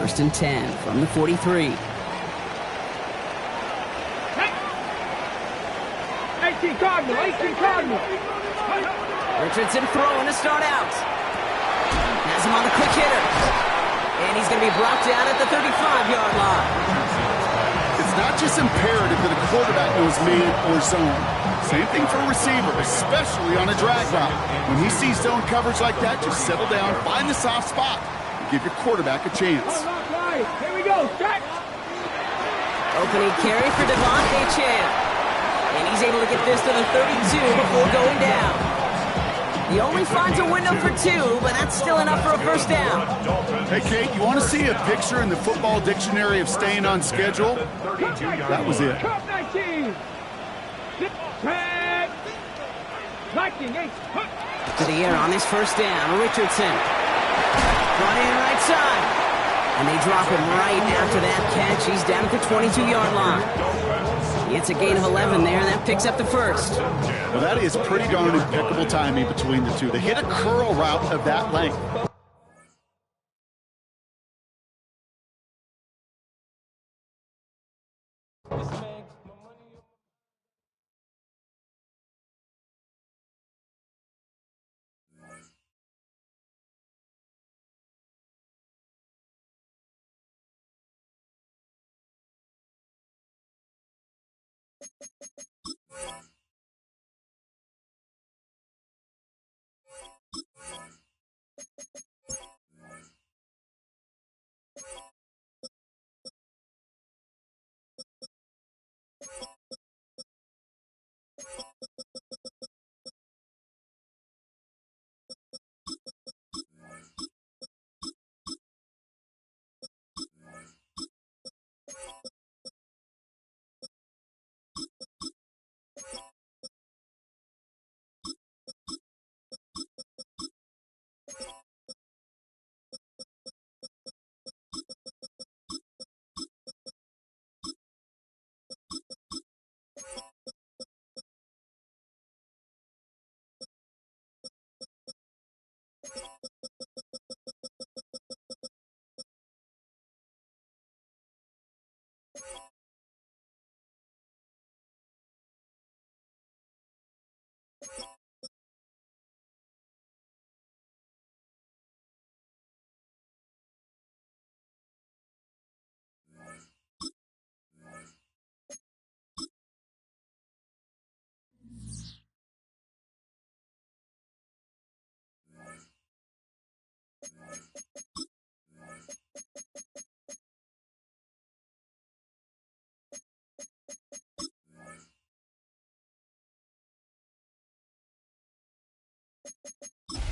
First and 10 from the 43. 18 Cardinal, 18 Cardinal. Richardson throwing to start out. Has him on the quick hitter. And he's going to be brought down at the 35-yard line. It's not just imperative that a quarterback knows man or zone. Same thing for a receiver, especially on a drag route. When he sees zone coverage like that, just settle down, find the soft spot, and give your quarterback a chance. Here we go, stretch. Opening carry for Devontae Champ. And he's able to get this to the 32 before going down. He only finds a window for 2, but that's still enough for a first down. Hey, Kate, you want to see a picture in the football dictionary of staying on schedule? That was it. Cup 19. To the air on his first down, Richardson. Brought in right side. And they drop him right after that catch. He's down at the 22-yard line. It's a gain of 11 there, and that picks up the first. Well, that is pretty darn impeccable timing between the two. To hit a curl route of that length.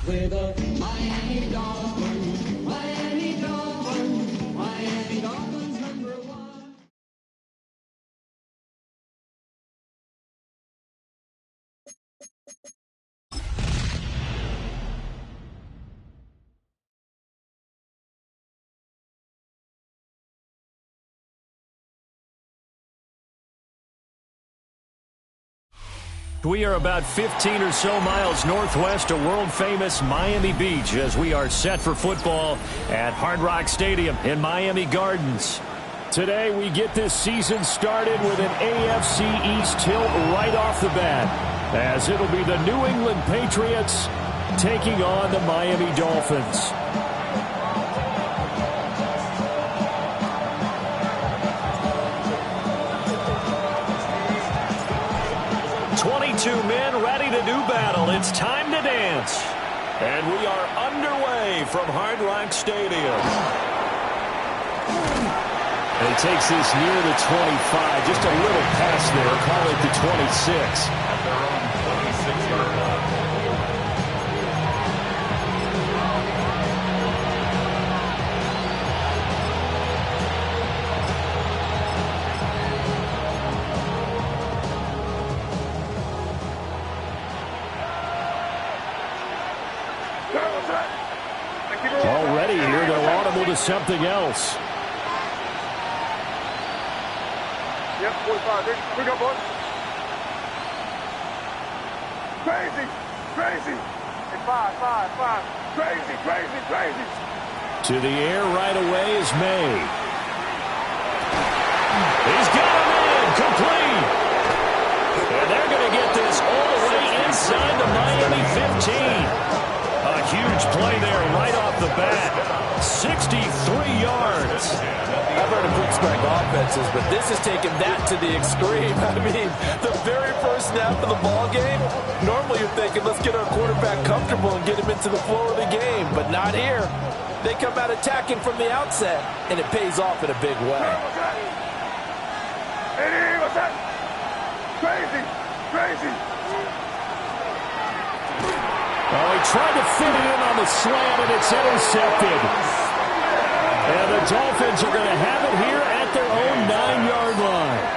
With a Miami Dolphins, Miami Dolphins, Miami Dolphins #1. We are about 15 or so miles northwest of world-famous Miami Beach as we are set for football at Hard Rock Stadium in Miami Gardens. Today we get this season started with an AFC East tilt right off the bat, as it'll be the New England Patriots taking on the Miami Dolphins. 22 men ready to do battle. It's time to dance. And we are underway from Hard Rock Stadium. And he takes this near the 25. Just a little pass there. Call it the 26. At their own 26-yard line. Already here, they're audible to something else. Yep, 45. Here we go, boys. Crazy, crazy. And five. Crazy. To the air right away is May. He's got him in, complete. And they're going to get this all the way inside the Miami 15. A huge play there right off the bat. 63 yards. I've heard of blitzcrank offenses, but this is taking that to the extreme. I mean, the very first snap of the ball game, normally you're thinking, let's get our quarterback comfortable and get him into the flow of the game, but not here. They come out attacking from the outset, and it pays off in a big way. Hey, what's that? Crazy, crazy. Oh, he tried to fit it in on the slant, and it's intercepted. And the Dolphins are going to have it here at their own 9-yard line.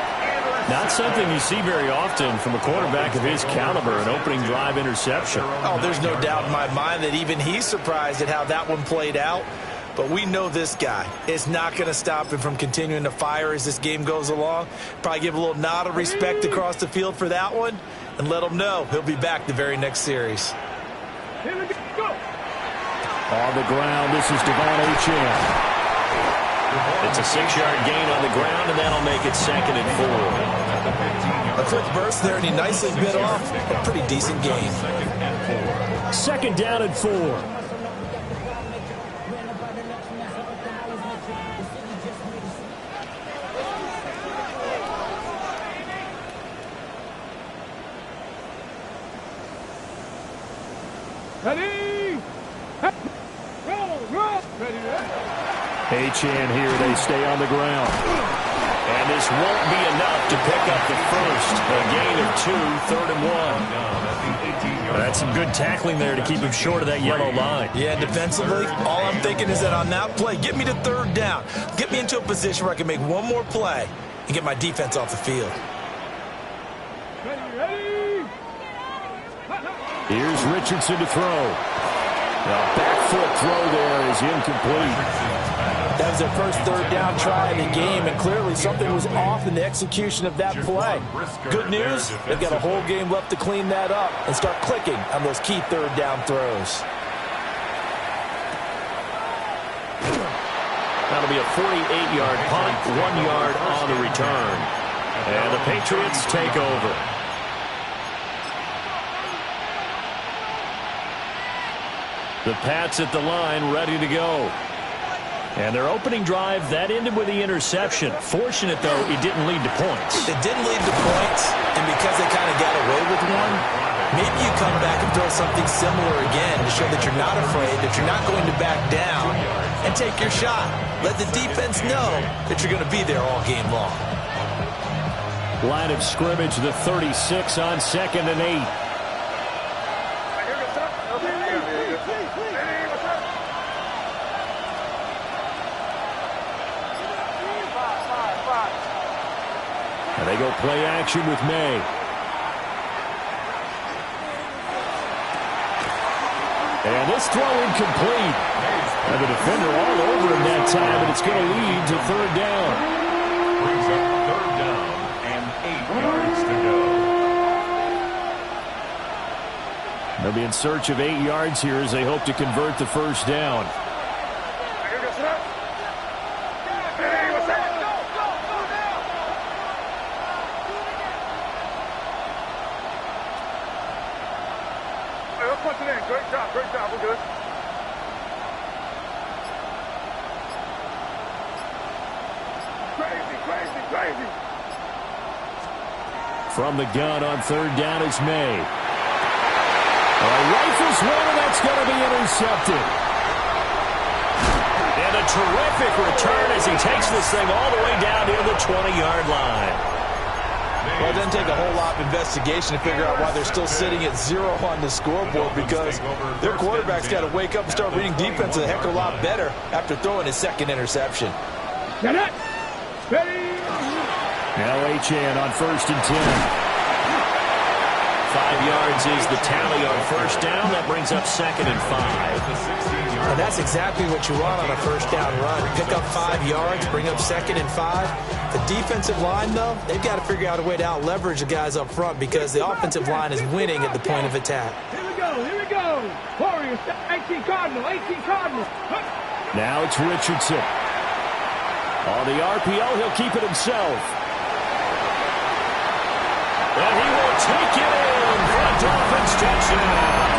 Not something you see very often from a quarterback of his caliber, an opening drive interception. Oh, there's no doubt in my mind that even he's surprised at how that one played out. But we know this guy is not going to stop him from continuing to fire as this game goes along. Probably give a little nod of respect across the field for that one and let him know he'll be back the very next series. Here we go. On the ground, this is Devon Achane. It's a 6-yard gain on the ground, and that'll make it 2nd and 4. A quick burst there, and he nicely bit off a pretty decent gain. 2nd down and 4. Ready? Roll. Ready? Achane here, they stay on the ground. And this won't be enough to pick up the first. A gain of 2, 3rd and 1. That's some good tackling there to keep him short of that yellow line. Yeah, defensively, all I'm thinking is that on that play, get me to 3rd down. Get me into a position where I can make one more play and get my defense off the field. Ready? Here's Richardson to throw. The back foot throw there is incomplete. That was their first 3rd down try of the game, and clearly something was off in the execution of that play. Good news, they've got a whole game left to clean that up and start clicking on those key 3rd down throws. That'll be a 48-yard punt, 1 yard on the return. And the Patriots take over. The Pats at the line, ready to go. And their opening drive, that ended with the interception. Fortunate, though, it didn't lead to points. It didn't lead to points, and because they kind of got away with one, maybe you come back and throw something similar again to show that you're not afraid, that you're not going to back down, and take your shot. Let the defense know that you're going to be there all game long. Line of scrimmage, the 36 on 2nd and 8. And they go play action with May. And this throw incomplete. And the defender all over him that time, and it's going to lead to 3rd down. Brings up 3rd down and 8 yards to go. They'll be in search of 8 yards here as they hope to convert the first down. Great job, we're good. Crazy. From the gun on 3rd down is May. Rifles one, and that's going to be intercepted. And a terrific return as he takes this thing all the way down near the 20-yard line. Well, it doesn't take a whole lot of investigation to figure out why they're still sitting at 0 on the scoreboard, because their quarterback's got to wake up and start reading defense a heck of a lot better after throwing his 2nd interception. Get it! Ready! Now Achane on 1st and 10. 5 yards is the tally on 1st down. That brings up 2nd and 5. And that's exactly what you want on a 1st down run. Pick up 5 yards, bring up 2nd and 5. The defensive line, though, they've got to figure out a way to out-leverage the guys up front because the offensive line is winning at the point of attack. Here we go. Warriors, 18 Cardinal. Now it's Richardson. On the RPO, he'll keep it himself. And he will take it in for a Dolphins touchdown.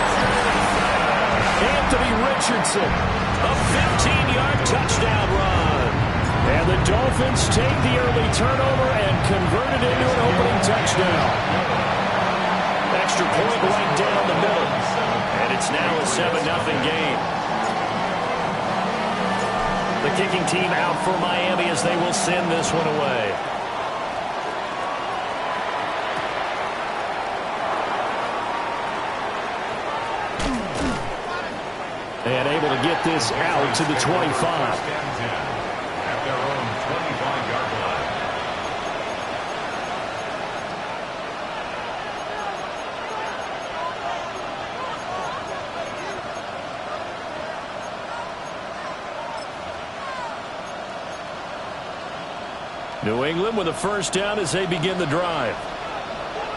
Anthony Richardson, a 15-yard touchdown run. And the Dolphins take the early turnover and convert it into an opening touchdown. Extra point right down the middle. And it's now a 7-0 game. The kicking team out for Miami as they will send this one away. And able to get this out to the 25. At their own 25-yard line. New England with a first down as they begin the drive.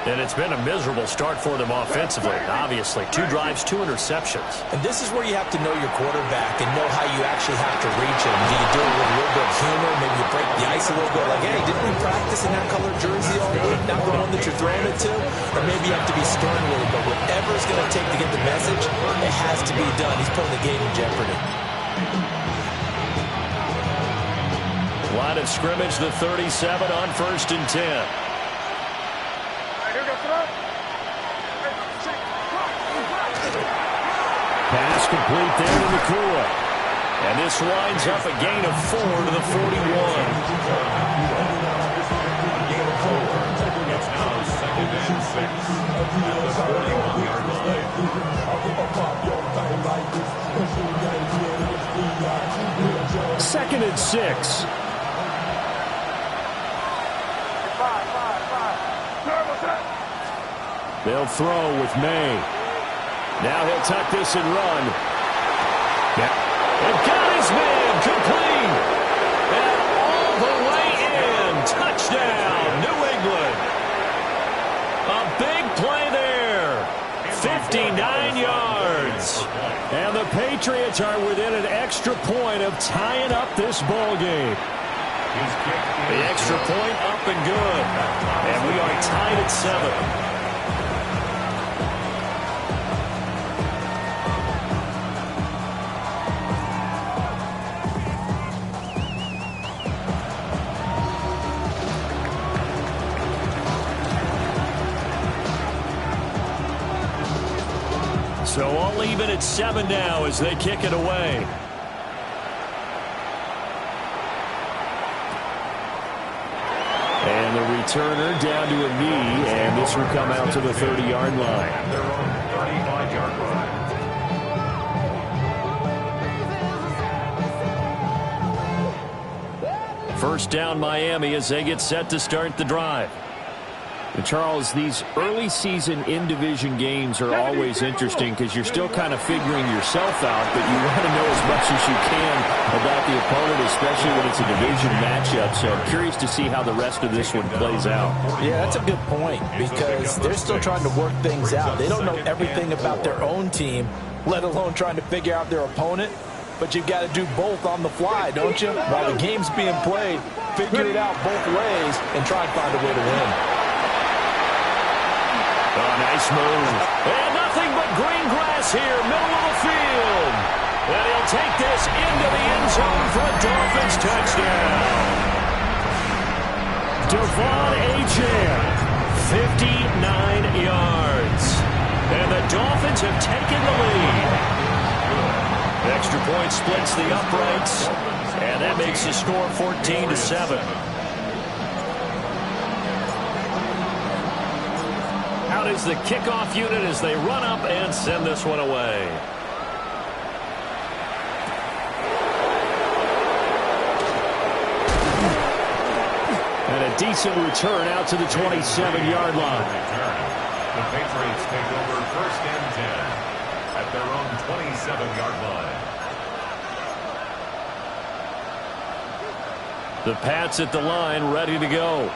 And it's been a miserable start for them offensively. Obviously, 2 drives, 2 interceptions. And this is where you have to know your quarterback and know how you actually have to reach him. Do you do it with a little bit of humor? Maybe you break the ice a little bit. Like, hey, didn't we practice in that colored jersey all week? Not the one that you're throwing it to? Or maybe you have to be stern a little bit. Whatever it's going to take to get the message, it has to be done. He's putting the game in jeopardy. Line of scrimmage, the 37 on 1st and 10. Pass complete there to McCoy. And this winds up a gain of 4 to the 41. Gain of 4. It's now 2nd and 6 at the 41-yard line. 2nd and 6. They'll throw with May. Now he'll tuck this and run. And got his man complete. And all the way in. Touchdown, New England. A big play there. 59 yards. And the Patriots are within an extra point of tying up this ball game. The extra point up and good. And we are tied at 7. So all even at 7 now as they kick it away. And the returner down to a knee, and this will come out to the 30-yard line. Their own 35-yard line. First down Miami as they get set to start the drive. And Charles, these early season in-division games are always interesting because you're still kind of figuring yourself out, but you want to know as much as you can about the opponent, especially when it's a division matchup. So I'm curious to see how the rest of this one plays out. Yeah, that's a good point because they're still trying to work things out. They don't know everything about their own team, let alone trying to figure out their opponent. But you've got to do both on the fly, don't you? While the game's being played, figure it out both ways and try and find a way to win. Oh, nice move. And nothing but green grass here, middle of the field. And he'll take this into the end zone for a Dolphins touchdown. Devon Achane, 59 yards. And the Dolphins have taken the lead. Extra point splits the uprights. And that makes the score 14-7. Out is the kickoff unit as they run up and send this one away. And a decent return out to the 27-yard line. The Patriots take over 1st and 10 at their own 27-yard line. The Pats at the line ready to go.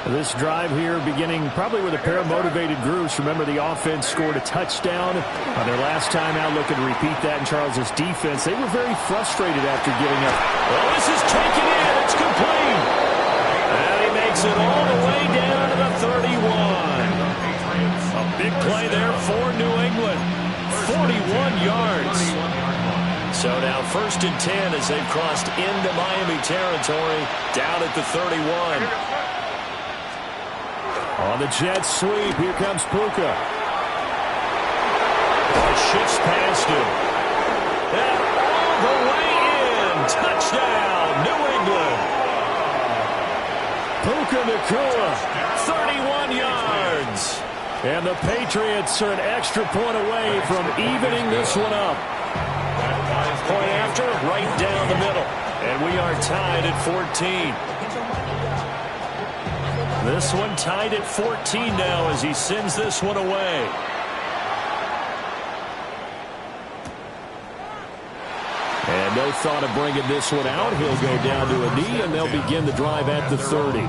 This drive here beginning probably with a pair of motivated groups. Remember, the offense scored a touchdown on their last time out, looking to repeat that in Charles' defense. They were very frustrated after giving up. Oh, this is taken in. It's complete. And he makes it all the way down to the 31. A big play there for New England. 41 yards. So now 1st and 10 as they've crossed into Miami territory down at the 31. On the jet sweep, here comes Puka. Shifts past him. And all the way in. Touchdown, New England. Puka Nacua, 31 yards. And the Patriots are an extra point away from evening this one up. Point after, right down the middle. And we are tied at 14. This one tied at 14 now as he sends this one away. And no thought of bringing this one out. He'll go down to a knee, and they'll begin the drive at the 30.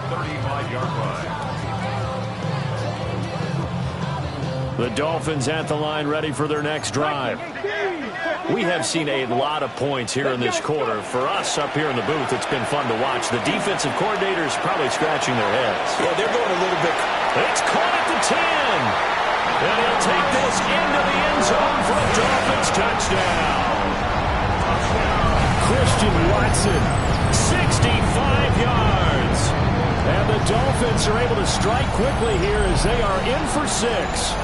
The Dolphins at the line ready for their next drive. We have seen a lot of points here in this quarter. For us up here in the booth, it's been fun to watch. The defensive coordinators probably scratching their heads. Yeah, they're going a little bit. It's caught at the 10. And he'll take this into the end zone for a Dolphins touchdown. Christian Watson, 65 yards. And the Dolphins are able to strike quickly here as they are in for 6.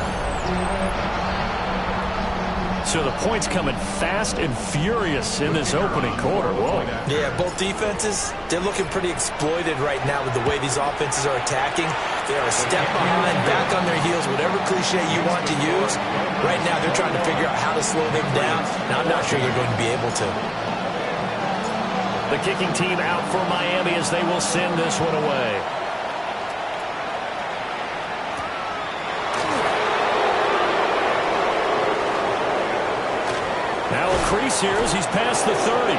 So the points coming fast and furious in this opening quarter. Whoa. Yeah, both defenses, they're looking pretty exploited right now with the way these offenses are attacking. They are a step behind, back on their heels, whatever cliche you want to use. Right now they're trying to figure out how to slow them down. Now I'm not sure they're going to be able to. The kicking team out for Miami as they will send this one away. Now a crease here as he's past the 30.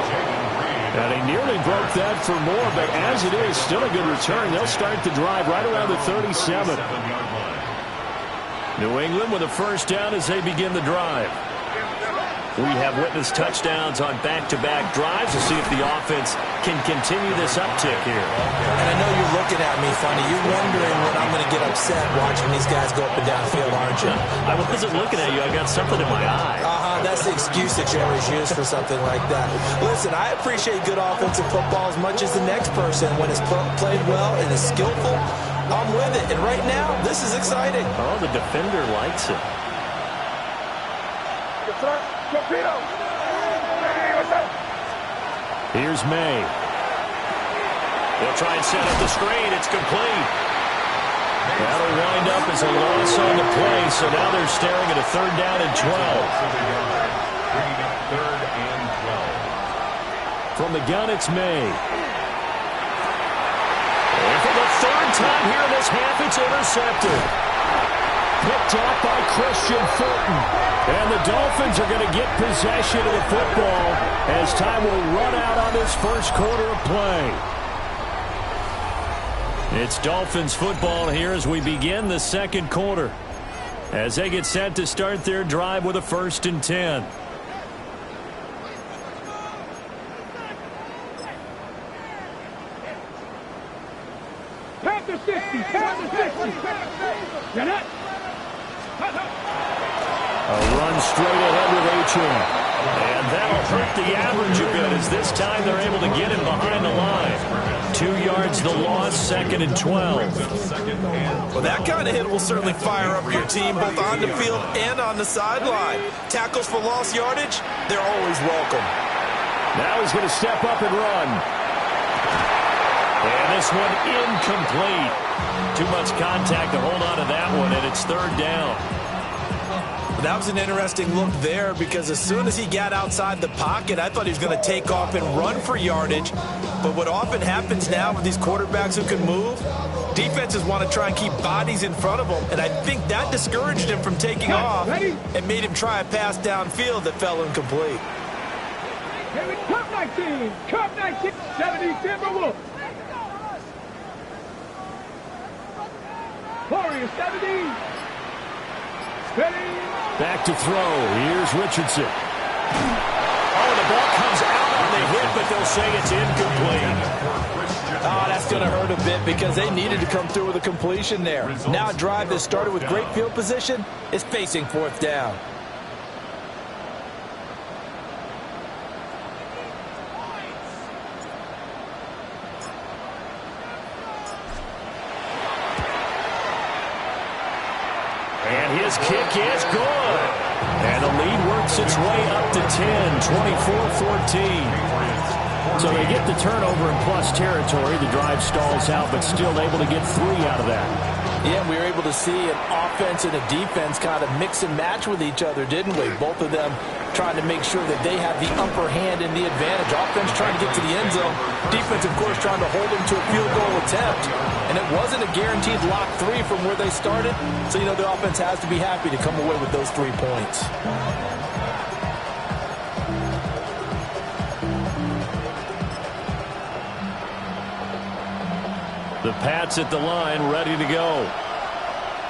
And he nearly broke that for more, but as it is, still a good return. They'll start the drive right around the 37. New England with a first down as they begin the drive. We have witnessed touchdowns on back-to-back drives to see if the offense can continue this uptick here. And I know you're looking at me funny. You're wondering when I'm going to get upset watching these guys go up and down the field, aren't you? I wasn't looking at you. I got something in my eye. That's the excuse that you always use for something like that. Listen, I appreciate good offensive football as much as the next person. When it's played well and is skillful, I'm with it. And right now, this is exciting. Oh, the defender likes it. Here's May. They'll try and set up the screen. It's complete. That'll wind up as a loss on the play, so now they're staring at a 3rd down and 12. From the gun, it's May. And for the 3rd time here in this half, it's intercepted. Picked off by Christian Fulton. And the Dolphins are going to get possession of the football as time will run out on this first quarter of play. It's Dolphins football here as we begin the second quarter, as they get set to start their drive with a 1st and 10. Pass the 60. Pass the 60. Get it. A run straight ahead with Achane. And that'll hurt the average a bit as this time they're able to get him behind the line. 2 yards the loss, 2nd and 12. Well, that kind of hit will certainly fire up your team both on the field and on the sideline. Tackles for lost yardage, they're always welcome. Now he's going to step up and run. And this one incomplete. Too much contact to hold on to that one, and it's 3rd down. That was an interesting look there because as soon as he got outside the pocket, I thought he was going to take off and run for yardage. But what often happens now with these quarterbacks who can move, defenses want to try and keep bodies in front of them. And I think that discouraged him from taking off and made him try a pass downfield that fell incomplete. Cup 19. Cup 19. 70 Timberwolves. Warriors 70. Steady. Back to throw. Here's Richardson. Oh, the ball comes out on the hit, but they'll say it's incomplete. Oh, that's going to hurt a bit because they needed to come through with a completion there. Now a drive that started with great field position is facing fourth down. And his kick is good. And the lead works its way up to 10, 24-14. So they get the turnover in plus territory. The drive stalls out, but still able to get 3 out of that. Yeah, we were able to see an offense and a defense kind of mix and match with each other, didn't we? Both of them trying to make sure that they have the upper hand and the advantage. Offense trying to get to the end zone. Defense, of course, trying to hold them to a field goal attempt. And it wasn't a guaranteed lock 3 from where they started. So, you know, the offense has to be happy to come away with those 3 points. The Pats at the line, ready to go.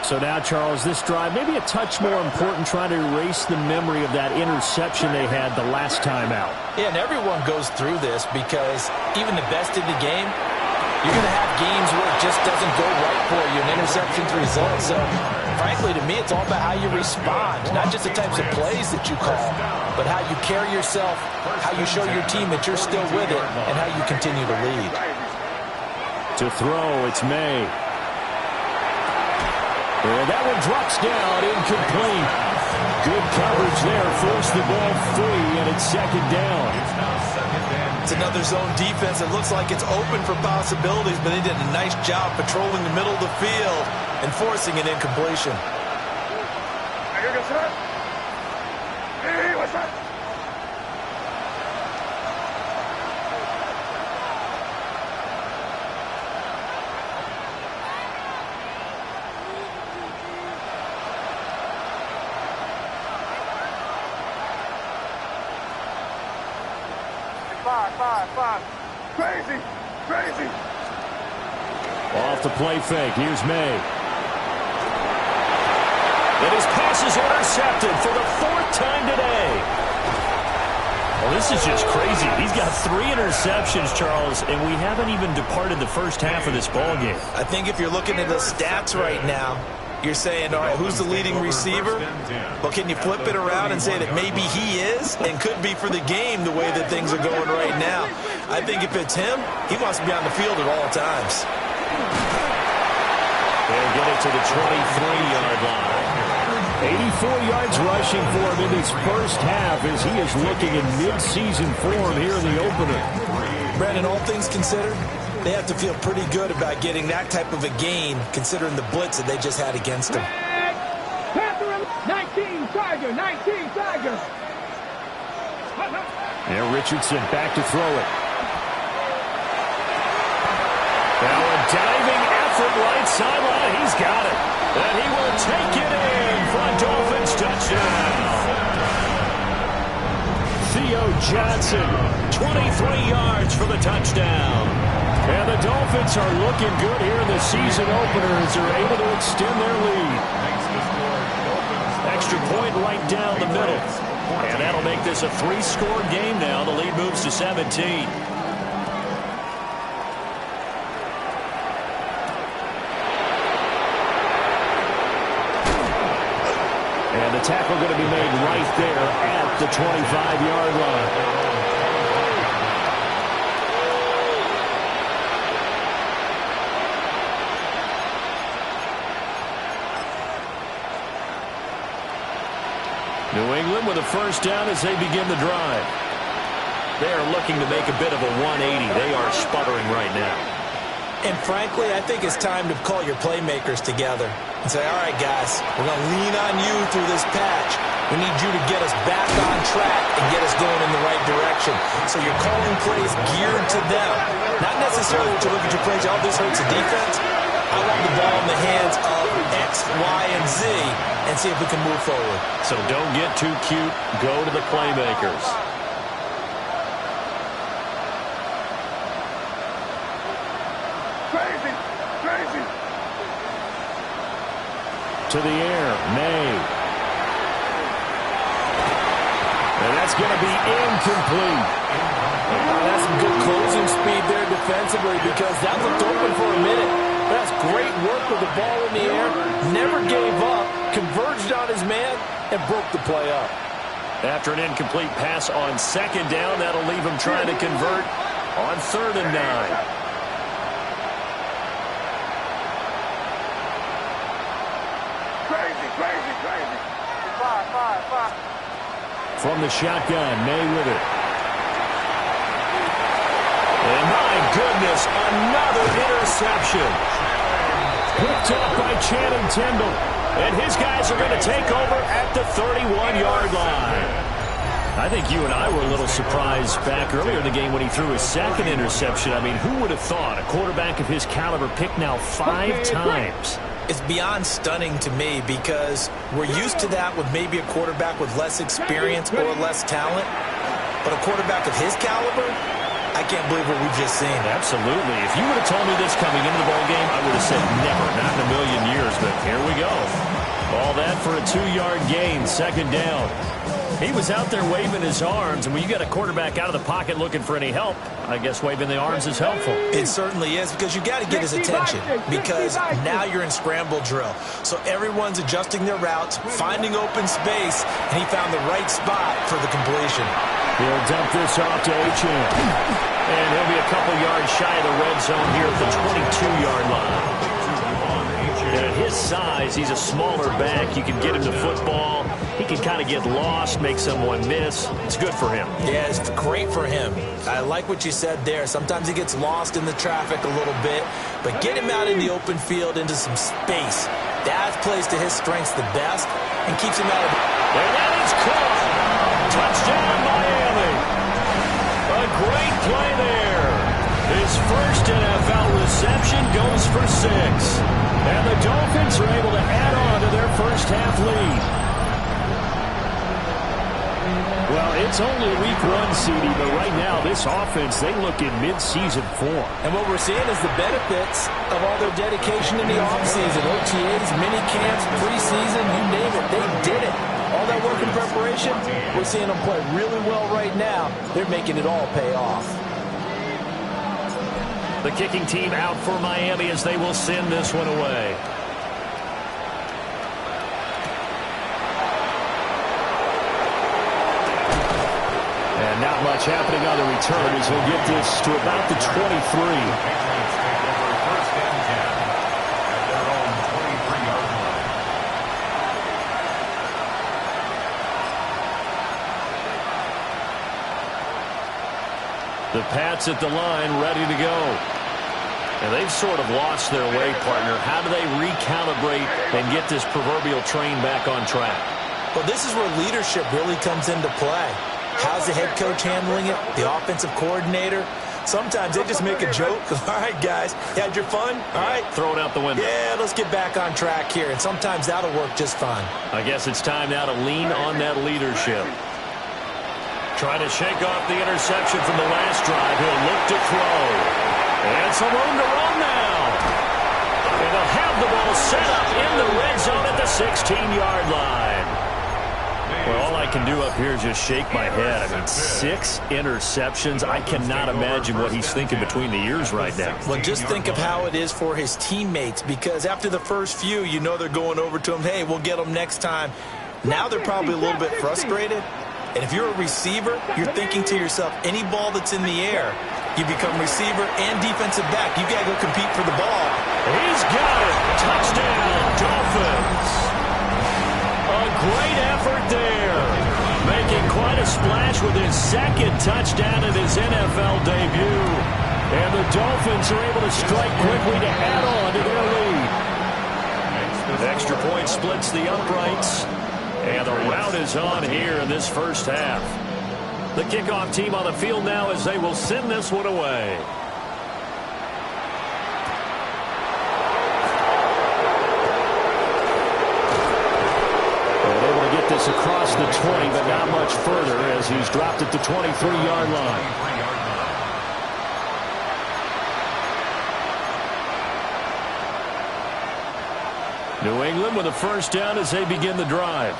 So now, Charles, this drive, maybe a touch more important, trying to erase the memory of that interception they had the last time out. Yeah, and everyone goes through this because even the best in the game, you're going to have games where it just doesn't go right for you, and interceptions result. So, frankly, to me, it's all about how you respond, not just the types of plays that you call, but how you carry yourself, how you show your team that you're still with it, and how you continue to lead. To throw, it's May. And that one drops down, incomplete. Good coverage there, forced the ball free, and it's second down. It's another zone defense. It looks like it's open for possibilities, but they did a nice job patrolling the middle of the field and forcing an incompletion. Hey, what's that? Five. Crazy. Off the play fake. Here's May. And his pass is intercepted for the 4th time today. Well, this is just crazy. He's got 3 interceptions, Charles, and we haven't even departed the first half of this ball game. I think if you're looking at the stats right now, you're saying, all right, who's the leading receiver? Well, can you flip it around and say that maybe he is and could be for the game the way that things are going right now? I think if it's him, he wants to be on the field at all times. They'll get it to the 23-yard line. 84 yards rushing for him in his first half as he is looking in mid-season form here in the opener. Brandon, all things considered, they have to feel pretty good about getting that type of a gain considering the blitz that they just had against them. 19 Tiger. There, Richardson back to throw it. Now a diving effort right sideline. He's got it. And he will take it in for a Dolphins touchdown. Theo Johnson, 23 yards for the touchdown. And the Dolphins are looking good here in the season opener as they're able to extend their lead. Extra point right down the middle. And that'll make this a 3-score game now. The lead moves to 17. And the tackle going to be made right there at the 25-yard line. New England with a first down as they begin the drive. They are looking to make a bit of a 180. They are sputtering right now. And frankly, I think it's time to call your playmakers together and say, all right, guys, we're going to lean on you through this patch. We need you to get us back on track and get us going in the right direction. So you're calling plays geared to them. Not necessarily to look at your plays, oh, this hurts the defense. I want the ball in the hands of X, Y, and Z and see if we can move forward. So don't get too cute. Go to the playmakers. Crazy. to the air. May. And that's going to be incomplete. That's some good closing speed there defensively because that looked open for a minute. That's great work with the ball in the air. Never gave up, converged on his man, and broke the play up. After an incomplete pass on second down, that'll leave him trying to convert on 3rd and 9. Crazy. Five. From the shotgun, May with it. And my goodness, another interception. Picked up by Channing Tindall. And his guys are going to take over at the 31-yard line. I think you and I were a little surprised back earlier in the game when he threw his second interception. I mean, who would have thought a quarterback of his caliber picked now 5 times? It's beyond stunning to me because we're used to that with maybe a quarterback with less experience or less talent. But a quarterback of his caliber, I can't believe what we've just seen. Absolutely. If you would have told me this coming into the ballgame, I would have said never, not in a million years. But here we go. All that for a 2-yard gain, 2nd down. He was out there waving his arms, and when you got a quarterback out of the pocket looking for any help, I guess waving the arms is helpful. It certainly is because you got to get his attention because now you're in scramble drill. So everyone's adjusting their routes, finding open space, and he found the right spot for the completion. He'll dump this off to Achane. And he'll be a couple yards shy of the red zone here at the 22-yard line. And at his size, he's a smaller back. You can get him to football. He can kind of get lost, make someone miss. It's good for him. Yeah, it's great for him. I like what you said there. Sometimes he gets lost in the traffic a little bit, but get him out in the open field into some space. That plays to his strengths the best and keeps him out of the... And that is caught. Touchdown, Miami. A great play there. His first NFL reception goes for 6. And the Dolphins are able to add on to their first half lead. Well, it's only week 1, CD, but right now this offense, they look in mid-season form. And what we're seeing is the benefits of all their dedication in the offseason. OTAs, mini camps, preseason, you name it, they did it. All that work in preparation, we're seeing them play really well right now. They're making it all pay off. The kicking team out for Miami as they will send this one away. And not much happening on the return as he'll get this to about the 23. The Pats at the line, ready to go. And they've sort of lost their way, partner. How do they recalibrate and get this proverbial train back on track? Well, this is where leadership really comes into play. How's the head coach handling it? The offensive coordinator? Sometimes they just make a joke. All right, guys, you had your fun? All right. Throw it out the window. Yeah, let's get back on track here. And sometimes that'll work just fine. I guess it's time now to lean on that leadership. Trying to shake off the interception from the last drive. He'll look to throw. And some room to run now. And they'll have the ball set up in the red zone at the 16-yard line. Well, all I can do up here is just shake my head. I mean, 6 interceptions. I cannot imagine what he's thinking between the ears right now. Well, just think of how it is for his teammates, because after the first few, you know they're going over to him, hey, we'll get them next time. Now they're probably a little bit frustrated. And if you're a receiver, you're thinking to yourself, any ball that's in the air, you become receiver and defensive back. You got to go compete for the ball. He's got it. Touchdown, Dolphins. A great effort there. Making quite a splash with his second touchdown in his NFL debut. And the Dolphins are able to strike quickly to add on to their lead. An extra point splits the uprights. And the rout is on here in this first half. The kickoff team on the field now as they will send this one away. And able to get this across the 20, but not much further as he's dropped at the 23-yard line. New England with a first down as they begin the drive.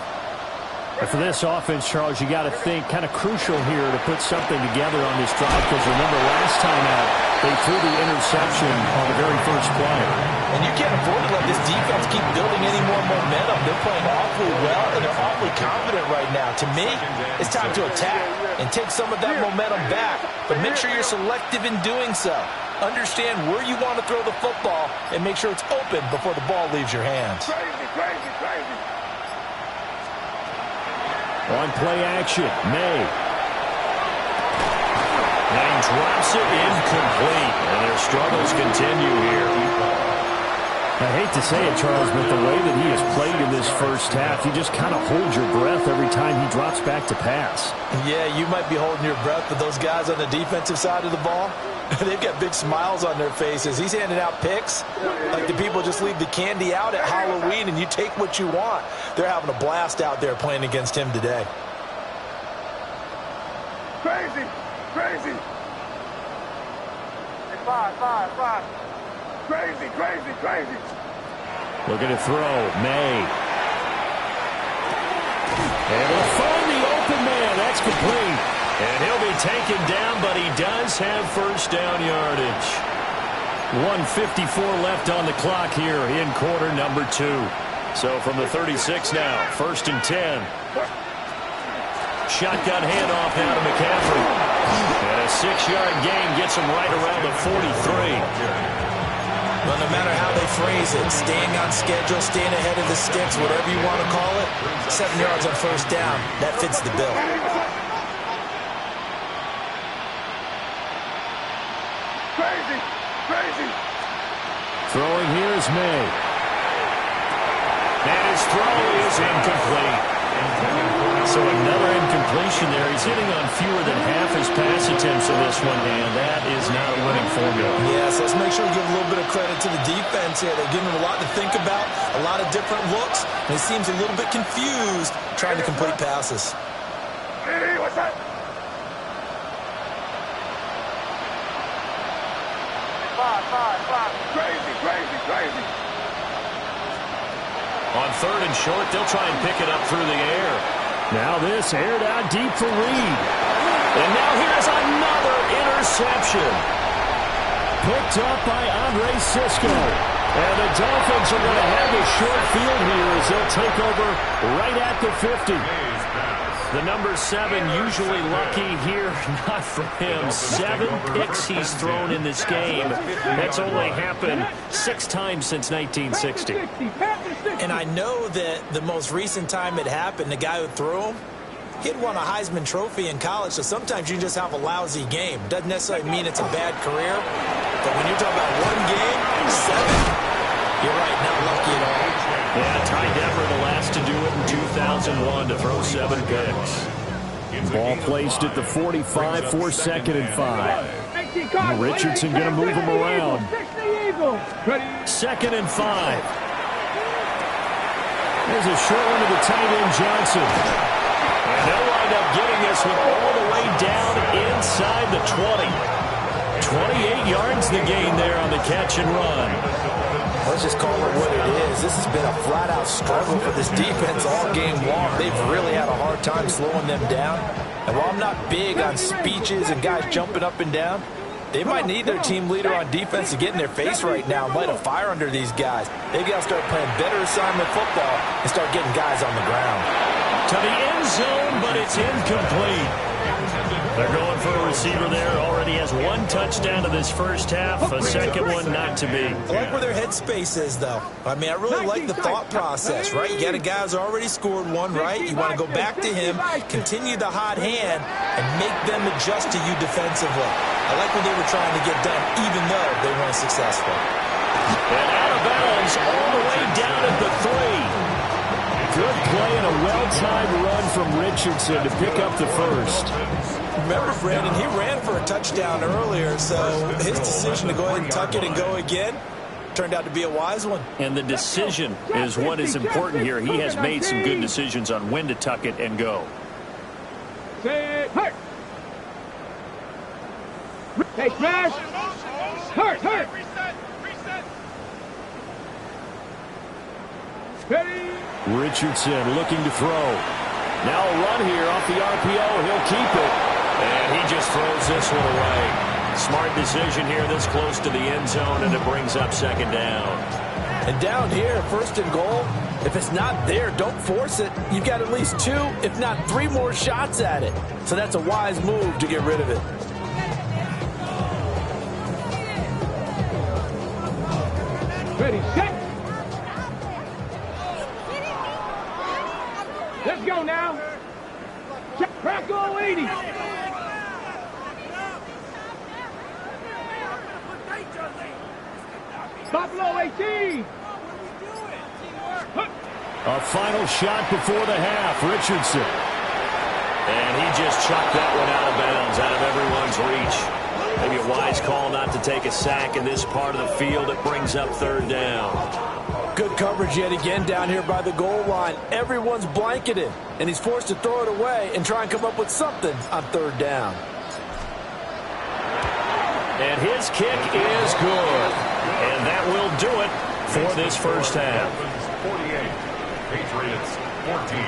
But for this offense, Charles, you got to think kind of crucial here to put something together on this drive, because remember last time out, they threw the interception on the very first play. And you can't afford to let this defense keep building any more momentum. They're playing awfully well, and they're awfully confident right now. To me, it's time to attack and take some of that momentum back, but make sure you're selective in doing so. Understand where you want to throw the football and make sure it's open before the ball leaves your hands. Crazy. On play action, May. And he drops it incomplete. And their struggles continue here. I hate to say it, Charles, but the way that he has played in this first half, you just kind of hold your breath every time he drops back to pass. Yeah, you might be holding your breath, but those guys on the defensive side of the ball, they've got big smiles on their faces. He's handing out picks like the people just leave the candy out at Halloween and you take what you want. They're having a blast out there playing against him today. Crazy. Five. Crazy. Looking to throw, May. And he'll find the open man. That's complete. And he'll be taken down, but he does have first down yardage. 1:54 left on the clock here in quarter number 2. So from the 36 now, 1st and 10. Shotgun handoff now to McCaffrey. And a 6-yard gain gets him right around the 43. Well, no matter how they phrase it, staying on schedule, staying ahead of the sticks, whatever you want to call it, 7 yards on first down, that fits the bill. Crazy. Throwing here is May. And his throw is incomplete. So another incompletion there. He's hitting on fewer than half his pass attempts in this one, and that is not a winning formula. Yes, let's make sure we give a little bit of credit to the defense here. They're giving him a lot to think about, a lot of different looks, and he seems a little bit confused trying to complete passes. Hey, what's that? Five. Crazy. On 3rd and short, they'll try and pick it up through the air. Now this aired out deep for Reed. And now here's another interception. Picked up by Andre Sisco. And the Dolphins are going to have a short field here as they'll take over right at the 50. The number 7 usually lucky here. Not for him. 7 picks he's thrown in this game. That's only happened 6 times since 1960. And I know that the most recent time it happened, the guy who threw him, he'd won a Heisman Trophy in college, so sometimes you just have a lousy game. Doesn't necessarily mean it's a bad career, but when you're talking about one game, 7, you're right, not lucky at all. Yeah, Ty Detmer, the last to do it in 2001 to throw 7 picks. Ball placed at the 45 for 2nd and 5. Richardson going to move him around. 2nd and 5. There's a short one to the tight end, Johnson. And they'll wind up getting this one all the way down inside the 20. 28 yards the gain there on the catch and run. Let's just call it what it is. This has been a flat-out struggle for this defense all game long. They've really had a hard time slowing them down. And while I'm not big on speeches and guys jumping up and down, they might need their team leader on defense to get in their face right now and light a fire under these guys. They've got to start playing better assignment football and start getting guys on the ground. To the end zone, but it's incomplete. They're going for a receiver there. Already has 1 touchdown in this first half. A second one not to be. I like where their headspace is, though. I mean, I really like the thought process, right? You got a guy who's already scored 1, right? You want to go back to him, continue the hot hand, and make them adjust to you defensively. I like what they were trying to get done, even though they weren't successful. And out of bounds all the way down at the 3. Good play and a well-timed run from Richardson to pick up the first. Remember, Brandon, he ran for a touchdown earlier, so his decision to go ahead and tuck it and go again turned out to be a wise one. And the decision is what is important here. He has made some good decisions on when to tuck it and go. Hey, crash! Hurt! Ready? Richardson looking to throw. Now a run here off the RPO. He'll keep it. And he just throws this one away. Smart decision here this close to the end zone, and it brings up second down. And down here, first and goal, if it's not there, don't force it. You've got at least 2, if not 3 more shots at it. So that's a wise move to get rid of it. Ready, set. Let's go now. Crack all 80. Buffalo 18. A final shot before the half. Richardson. And he just chucked that one out of bounds, out of everyone's reach. Maybe a wise call not to take a sack in this part of the field. It brings up third down. Good coverage yet again down here by the goal line. Everyone's blanketed, and he's forced to throw it away and try and come up with something on third down. And his kick is good. And that will do it for this first half. 48, Patriots 14.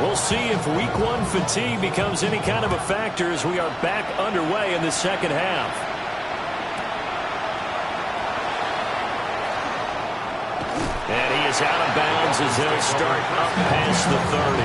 We'll see if week 1 fatigue becomes any kind of a factor as we are back underway in the second half. And he is out of bounds as they'll start up past the 30.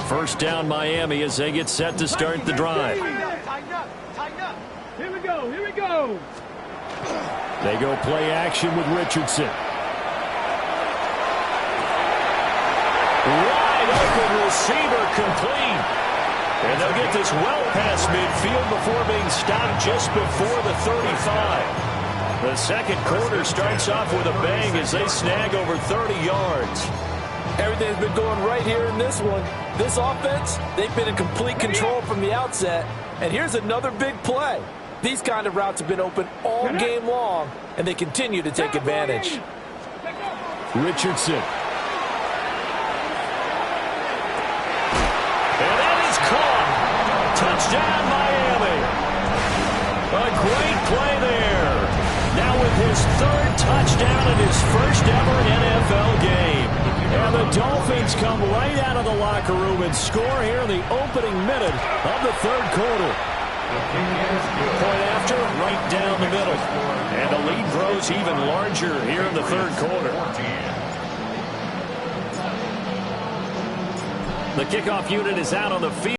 First down Miami as they get set to start the drive. Tighten up. Here we go. Here we go. They go play action with Richardson. Wide open receiver complete. And they'll get this well past midfield before being stopped just before the 35. The second quarter starts off with a bang as they snag over 30 yards. Everything's been going right here in this one. This offense, they've been in complete control from the outset. And here's another big play. These kind of routes have been open all game long, and they continue to take advantage. Richardson. And that is caught. Touchdown, Miami. A great play there. Now with his 3rd touchdown in his first ever NFL game. And the Dolphins come right out of the locker room and score here in the opening minute of the 3rd quarter. Point after, right down the middle. And the lead grows even larger here in the 3rd quarter. The kickoff unit is out on the field.